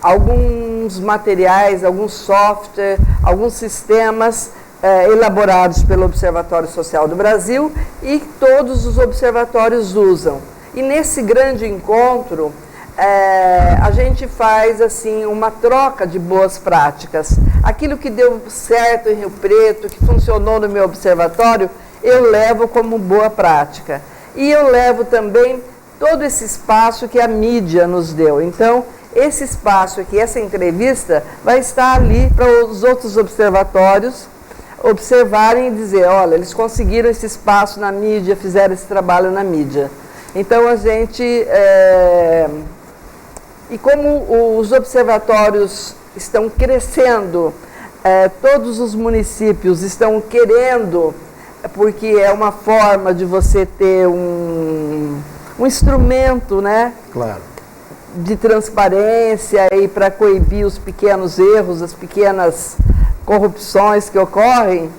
alguns materiais, alguns software, alguns sistemas elaborados pelo Observatório Social do Brasil e todos os observatórios usam. E nesse grande encontro, a gente faz assim uma troca de boas práticas. Aquilo que deu certo em Rio Preto, que funcionou no meu observatório, eu levo como boa prática. E eu levo também todo esse espaço que a mídia nos deu. Então, esse espaço aqui, essa entrevista, vai estar ali para os outros observatórios observarem e dizer, olha, eles conseguiram esse espaço na mídia, fizeram esse trabalho na mídia. Então, a gente... E como os observatórios estão crescendo, todos os municípios estão querendo, porque é uma forma de você ter um instrumento, né? Claro. De transparência e para coibir os pequenos erros, as pequenas corrupções que ocorrem,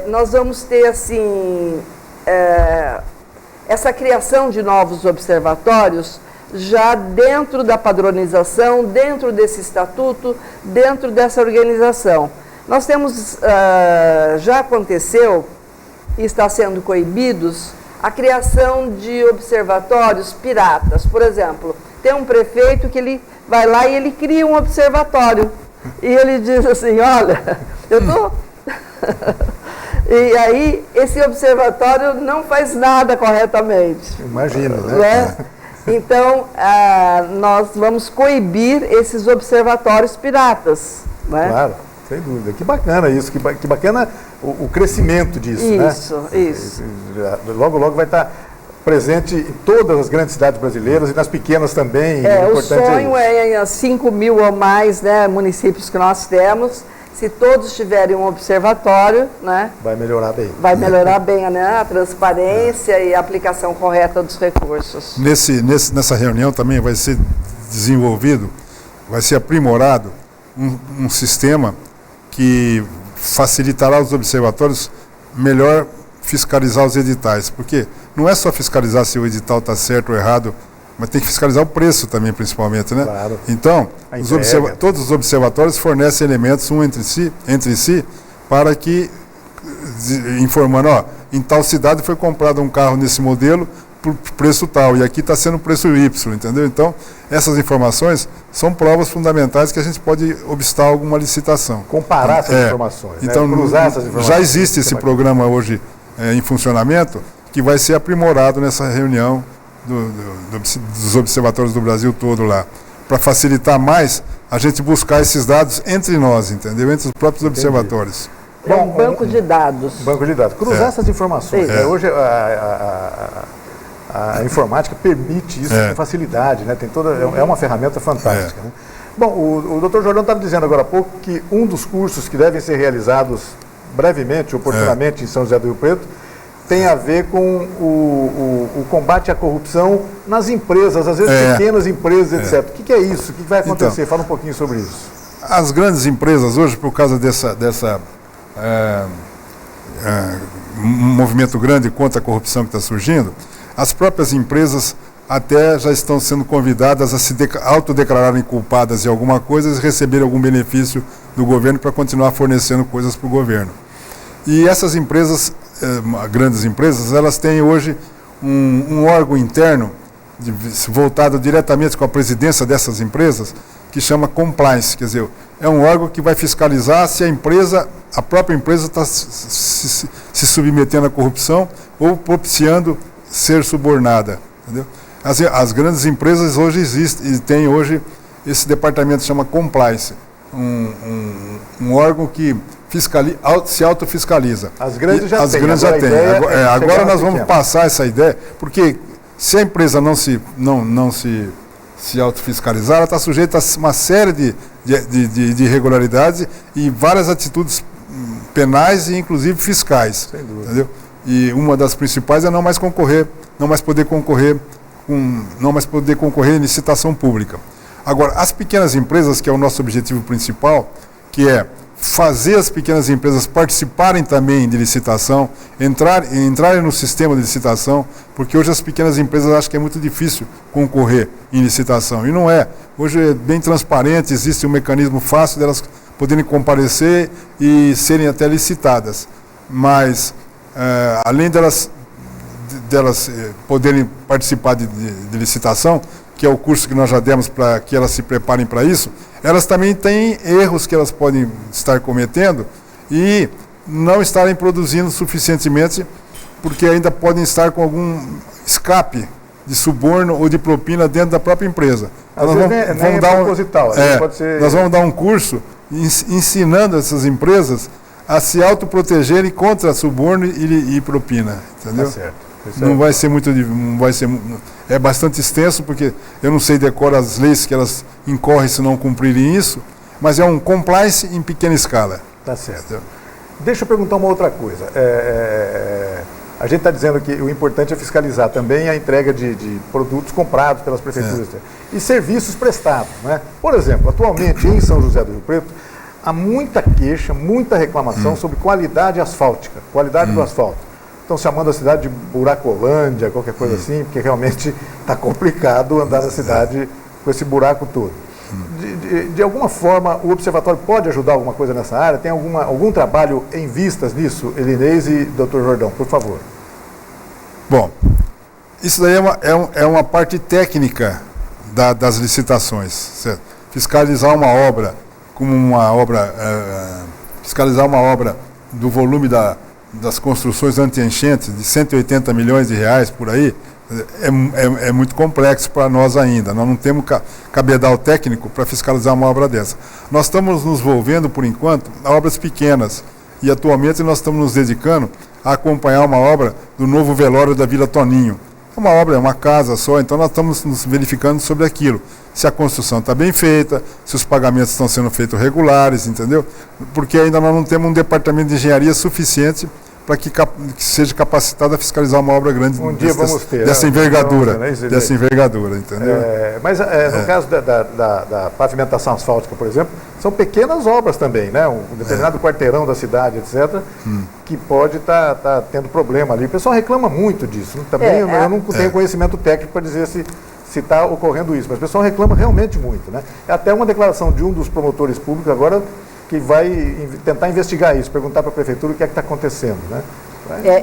nós vamos ter, assim, essa criação de novos observatórios já dentro da padronização, dentro desse estatuto, dentro dessa organização. Nós temos, já aconteceu e está sendo coibidos, a criação de observatórios piratas. Por exemplo, tem um prefeito que ele vai lá e ele cria um observatório. E ele diz assim, olha, eu estou... E aí, esse observatório não faz nada corretamente. Imagino, né? Então, nós vamos coibir esses observatórios piratas. Né? Claro, sem dúvida. Que bacana isso, que bacana o crescimento disso, Isso. Logo, logo vai estar presente em todas as grandes cidades brasileiras e nas pequenas também. O sonho é em 5 mil ou mais, né, municípios que nós temos. Se todos tiverem um observatório, né, vai melhorar bem. Vai melhorar bem, né, a transparência e a aplicação correta dos recursos. Nessa reunião também vai ser desenvolvido, vai ser aprimorado um sistema que facilitará os observatórios melhor fiscalizar os editais, porque não é só fiscalizar se o edital está certo ou errado, mas tem que fiscalizar o preço também, principalmente, né? Claro. Então, todos os observatórios fornecem elementos entre si, para que, informando, em tal cidade foi comprado um carro nesse modelo por preço tal, e aqui está sendo preço Y, entendeu? Então, essas informações são provas fundamentais que a gente pode obstar alguma licitação. Comparar essas informações, então, cruzar essas informações. Já existe esse programa hoje em funcionamento, que vai ser aprimorado nessa reunião dos observatórios do Brasil todo lá, para facilitar mais a gente buscar esses dados entre nós, entendeu? Entre os próprios observatórios. É um banco de dados. Banco de dados. Cruzar essas informações. Sim. Hoje a informática permite isso com facilidade, né? Tem é uma ferramenta fantástica. Né? Bom, o Dr. Jordão estava dizendo agora há pouco que um dos cursos que devem ser realizados brevemente, oportunamente, em São José do Rio Preto, tem a ver com o combate à corrupção nas empresas, às vezes pequenas empresas, etc. O que é isso? O que vai acontecer? Fala um pouquinho sobre isso. As grandes empresas hoje, por causa dessa um movimento grande contra a corrupção que está surgindo, as próprias empresas até já estão sendo convidadas a se autodeclararem culpadas de alguma coisa e receberem algum benefício do governo para continuar fornecendo coisas para o governo. E essas empresas, grandes empresas, elas têm hoje um órgão interno voltado diretamente com a presidência dessas empresas, que chama compliance, quer dizer, é um órgão que vai fiscalizar se a própria empresa está se submetendo à corrupção ou propiciando ser subornada, entendeu? As grandes empresas hoje existem e tem hoje esse departamento que chama compliance, um órgão que se autofiscaliza. As grandes já têm. Agora nós vamos passar essa ideia, porque se a empresa não se autofiscalizar, ela está sujeita a uma série de irregularidades e várias atitudes penais e inclusive fiscais. Sem dúvida. Entendeu? E uma das principais é não mais poder concorrer em licitação pública. Agora, as pequenas empresas, que é o nosso objetivo principal, que é fazer as pequenas empresas participarem também de licitação, entrarem no sistema de licitação, porque hoje as pequenas empresas acham que é muito difícil concorrer em licitação, e não é. Hoje é bem transparente, existe um mecanismo fácil delas poderem comparecer e serem até licitadas. Mas, além delas poderem participar de licitação, que é o curso que nós já demos para que elas se preparem para isso, elas também têm erros que elas podem estar cometendo e não estarem produzindo suficientemente, porque ainda podem estar com algum escape de suborno ou de propina dentro da própria empresa. Nós vamos dar um curso ensinando essas empresas a se autoprotegerem contra suborno e propina, entendeu? Tá certo. Não vai ser é bastante extenso, porque eu não sei decorar as leis que elas incorrem se não cumprirem isso, mas é um compliance em pequena escala. Tá certo. Deixa eu perguntar uma outra coisa. A gente está dizendo que o importante é fiscalizar também a entrega de produtos comprados pelas prefeituras e serviços prestados, né? Por exemplo, atualmente em São José do Rio Preto, há muita queixa, muita reclamação sobre qualidade asfáltica, qualidade do asfalto. Estão chamando a cidade de Buracolândia, qualquer coisa assim, porque realmente está complicado andar na cidade com esse buraco todo. De alguma forma, o Observatório pode ajudar alguma coisa nessa área? Tem algum trabalho em vistas nisso, Elinês e Dr. Jordão, por favor? Bom, isso daí é uma parte técnica das licitações, certo? Fiscalizar uma obra como fiscalizar uma obra do volume das construções anti-enchentes de 180 milhões de reais por aí, é muito complexo para nós ainda. Nós não temos cabedal técnico para fiscalizar uma obra dessa. Nós estamos nos envolvendo, por enquanto, a obras pequenas. E atualmente nós estamos nos dedicando a acompanhar uma obra do novo velório da Vila Toninho. É uma obra, é uma casa só, então nós estamos nos verificando sobre aquilo. Se a construção está bem feita, se os pagamentos estão sendo feitos regulares, entendeu? Porque ainda nós não temos um departamento de engenharia suficiente para que seja capacitado a fiscalizar uma obra grande dessa envergadura, entendeu? Mas no caso da pavimentação asfáltica, por exemplo, são pequenas obras também, né? Um determinado quarteirão da cidade, etc., que pode estar tendo problema ali. O pessoal reclama muito disso. Também eu não tenho conhecimento técnico para dizer se está ocorrendo isso, mas o pessoal reclama realmente muito, né? É até uma declaração de um dos promotores públicos agora que vai tentar investigar isso, perguntar para a prefeitura o que é que está acontecendo, né?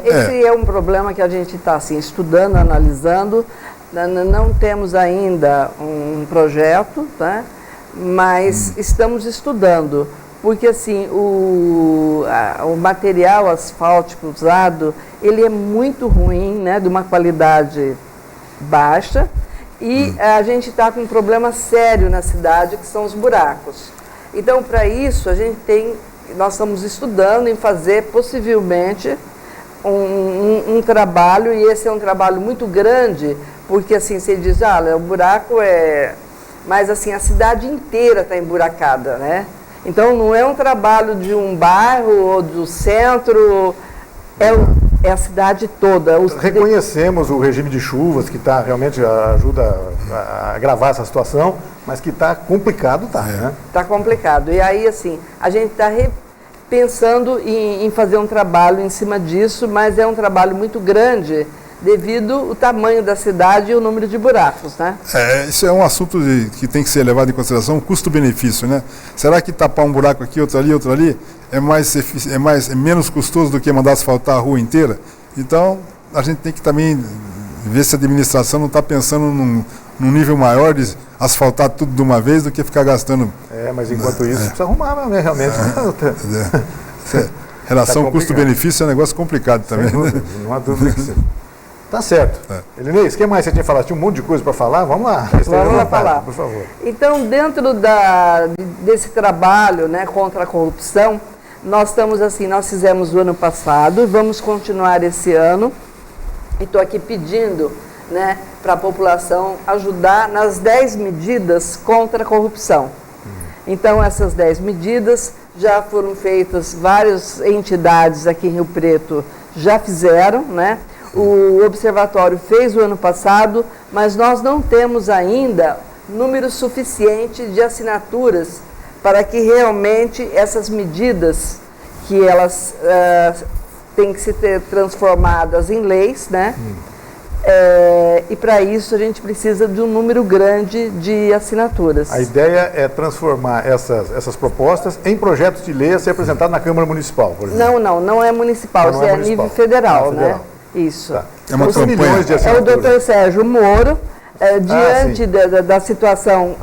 Esse é um problema que a gente está assim, estudando, analisando. Não temos ainda um projeto, tá? Mas estamos estudando, porque assim, o material asfáltico usado, ele é muito ruim, né? De uma qualidade baixa, e a gente está com um problema sério na cidade, que são os buracos. Então, para isso, a gente tem nós estamos estudando em fazer possivelmente um trabalho, e esse é um trabalho muito grande, porque assim, você diz, o buraco é... Mas assim, a cidade inteira está emburacada, né? Então não é um trabalho de um bairro ou do centro, é a cidade toda. Reconhecemos o regime de chuvas, que realmente ajuda a agravar essa situação, mas que está complicado, né? Está complicado. E aí, assim, a gente está pensando em fazer um trabalho em cima disso, mas é um trabalho muito grande devido ao tamanho da cidade e o número de buracos, né? Isso é um assunto que tem que ser levado em consideração, custo-benefício, né? Será que tapar um buraco aqui, outro ali, é menos custoso do que mandar asfaltar a rua inteira? Então, a gente tem que também ver se a administração não está pensando num nível maior de asfaltar tudo de uma vez do que ficar gastando. Mas enquanto isso, precisa arrumar, né, realmente. Relação custo-benefício é um negócio complicado também. Não há dúvida que sim. Tá certo. Elinês, o que mais você tinha falado? Tinha um monte de coisa para falar? Vamos lá. Vamos lá falar. Por favor. Então, dentro desse trabalho, né, contra a corrupção, nós fizemos o ano passado e vamos continuar esse ano. E estou aqui pedindo, né, para a população ajudar nas 10 medidas contra a corrupção. Então, essas 10 medidas já foram feitas, várias entidades aqui em Rio Preto já fizeram, né? O Observatório fez o ano passado, mas nós não temos ainda número suficiente de assinaturas para que realmente essas medidas, que elas têm que ser transformadas em leis, né? E para isso a gente precisa de um número grande de assinaturas. A ideia é transformar essas propostas em projetos de lei a ser apresentado na Câmara Municipal, por exemplo. Não é municipal, isso é a nível federal, né? Isso. Tá. É uma campanha. É o doutor Sérgio Moro, diante da situação,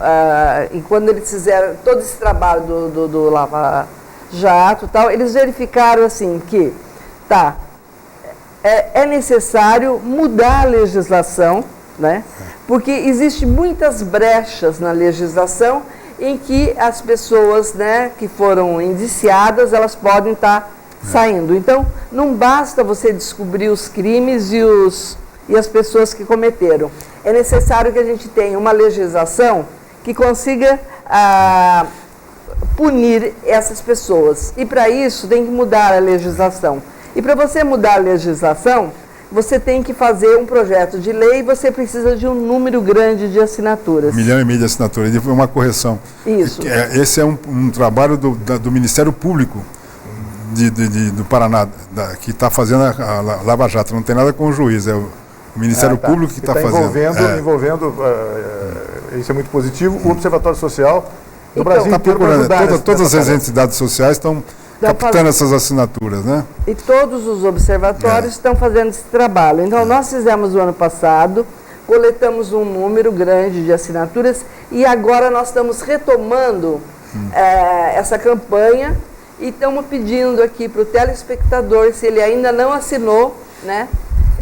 e quando eles fizeram todo esse trabalho do Lava Jato e tal, eles verificaram assim que é necessário mudar a legislação, né? Porque existem muitas brechas na legislação em que as pessoas, né, que foram indiciadas, elas podem estar saindo. Então, não basta você descobrir os crimes e as pessoas que cometeram. É necessário que a gente tenha uma legislação que consiga punir essas pessoas. E para isso tem que mudar a legislação. E para você mudar a legislação, você tem que fazer um projeto de lei e você precisa de um número grande de assinaturas. 1,5 milhão de assinaturas. E foi uma correção. Isso. Esse é um trabalho do Ministério Público do Paraná, que está fazendo a Lava Jato. Não tem nada com o juiz, é o Ministério Público que está fazendo. Envolvendo, isso é muito positivo, o Observatório Social do Brasil inteiro para ajudar. Todas as entidades sociais estão captando essas assinaturas, né? E todos os observatórios estão fazendo esse trabalho. Então, nós fizemos o ano passado, coletamos um número grande de assinaturas e agora nós estamos retomando essa campanha e estamos pedindo aqui para o telespectador, se ele ainda não assinou, né?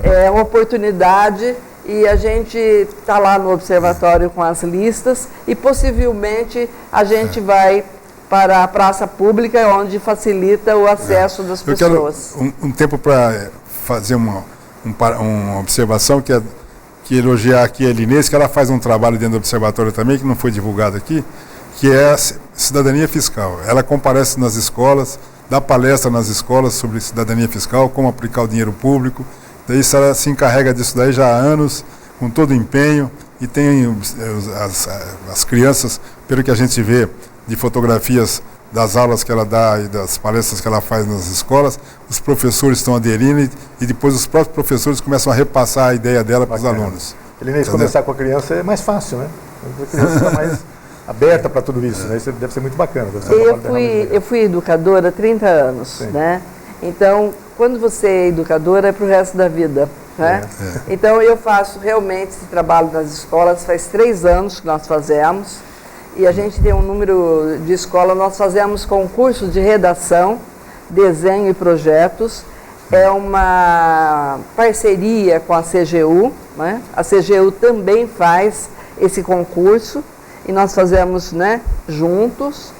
É uma oportunidade e a gente está lá no observatório com as listas e possivelmente a gente vai para a praça pública, onde facilita o acesso das pessoas. Eu quero um tempo para fazer uma observação, que elogiar aqui a Elinês, que ela faz um trabalho dentro do observatório também, que não foi divulgado aqui, que é a cidadania fiscal. Ela comparece nas escolas, dá palestra nas escolas sobre cidadania fiscal, como aplicar o dinheiro público. Daí ela se encarrega disso daí já há anos, com todo empenho, e tem as crianças, pelo que a gente vê, de fotografias das aulas que ela dá e das palestras que ela faz nas escolas, os professores estão aderindo e depois os próprios professores começam a repassar a ideia dela para os alunos. Elinês, começar com a criança é mais fácil, né? A criança está mais aberta para tudo isso, né? Isso deve ser muito bacana. Eu fui educadora há 30 anos, né? Então, quando você é educadora, é para o resto da vida, né? Então, eu faço realmente esse trabalho nas escolas, faz 3 anos que nós fazemos. E a gente tem um número de escola, nós fazemos concurso de redação, desenho e projetos. É uma parceria com a CGU, né? A CGU também faz esse concurso e nós fazemos, né, juntos.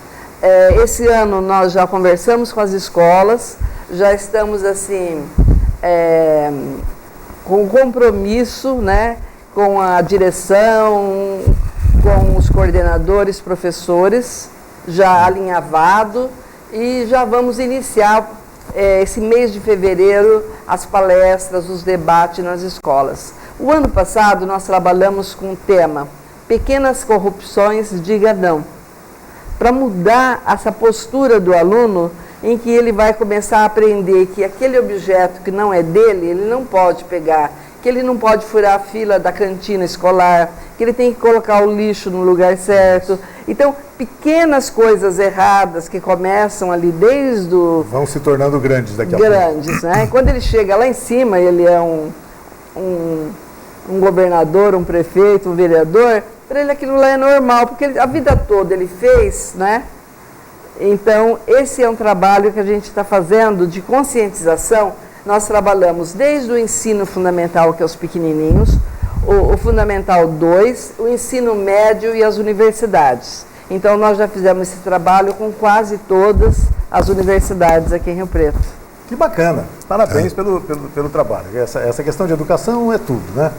Esse ano nós já conversamos com as escolas, já estamos assim, com compromisso, né, com a direção, com os coordenadores, professores, já alinhavado, e já vamos iniciar esse mês de fevereiro as palestras, os debates nas escolas. O ano passado nós trabalhamos com o tema Pequenas Corrupções, Diga Não, para mudar essa postura do aluno, em que ele vai começar a aprender que aquele objeto que não é dele, ele não pode pegar, que ele não pode furar a fila da cantina escolar, que ele tem que colocar o lixo no lugar certo. Então, pequenas coisas erradas que começam ali desde o... Vão se tornando grandes daqui a pouco. Grandes, né? Quando ele chega lá em cima, ele é um governador, um prefeito, um vereador, para ele aquilo lá é normal, porque a vida toda ele fez, né? Então, esse é um trabalho que a gente está fazendo de conscientização. Nós trabalhamos desde o ensino fundamental, que é os pequenininhos, o Fundamental 2, o ensino médio e as universidades. Então, nós já fizemos esse trabalho com quase todas as universidades aqui em Rio Preto. Que bacana, parabéns pelo trabalho. Essa questão de educação é tudo, né?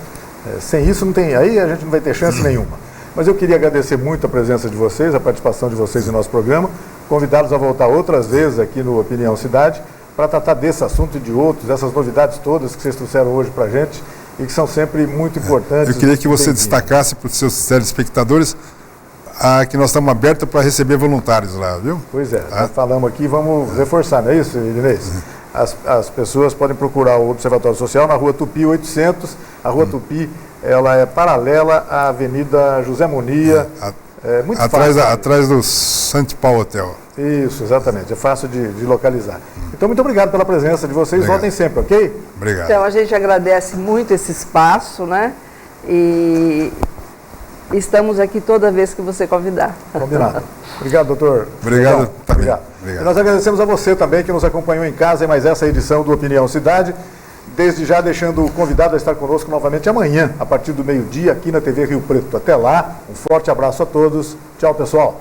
Sem isso não tem, aí a gente não vai ter chance nenhuma. Mas eu queria agradecer muito a presença de vocês, a participação de vocês em nosso programa, convidá-los a voltar outras vezes aqui no Opinião Cidade, para tratar desse assunto e de outros, dessas novidades todas que vocês trouxeram hoje para a gente e que são sempre muito importantes. Eu queria que você destacasse para os seus telespectadores que nós estamos abertos para receber voluntários lá, viu? Pois é, nós falamos aqui, vamos reforçar, não é isso, Inês? As pessoas podem procurar o Observatório Social na Rua Tupi 800. A Rua Tupi, ela é paralela à Avenida José Munia. Muito fácil. Atrás do St. Paul Hotel. Isso, exatamente. É fácil de localizar. Então, muito obrigado pela presença de vocês. Obrigado. Voltem sempre, ok? Obrigado. Então, a gente agradece muito esse espaço, né? E estamos aqui toda vez que você convidar. Combinado. Obrigado, doutor. Obrigado. Obrigado. E nós agradecemos a você também que nos acompanhou em casa em mais essa edição do Opinião Cidade. Desde já deixando o convidado a estar conosco novamente amanhã, a partir do meio-dia, aqui na TV Rio Preto. Até lá, um forte abraço a todos. Tchau, pessoal.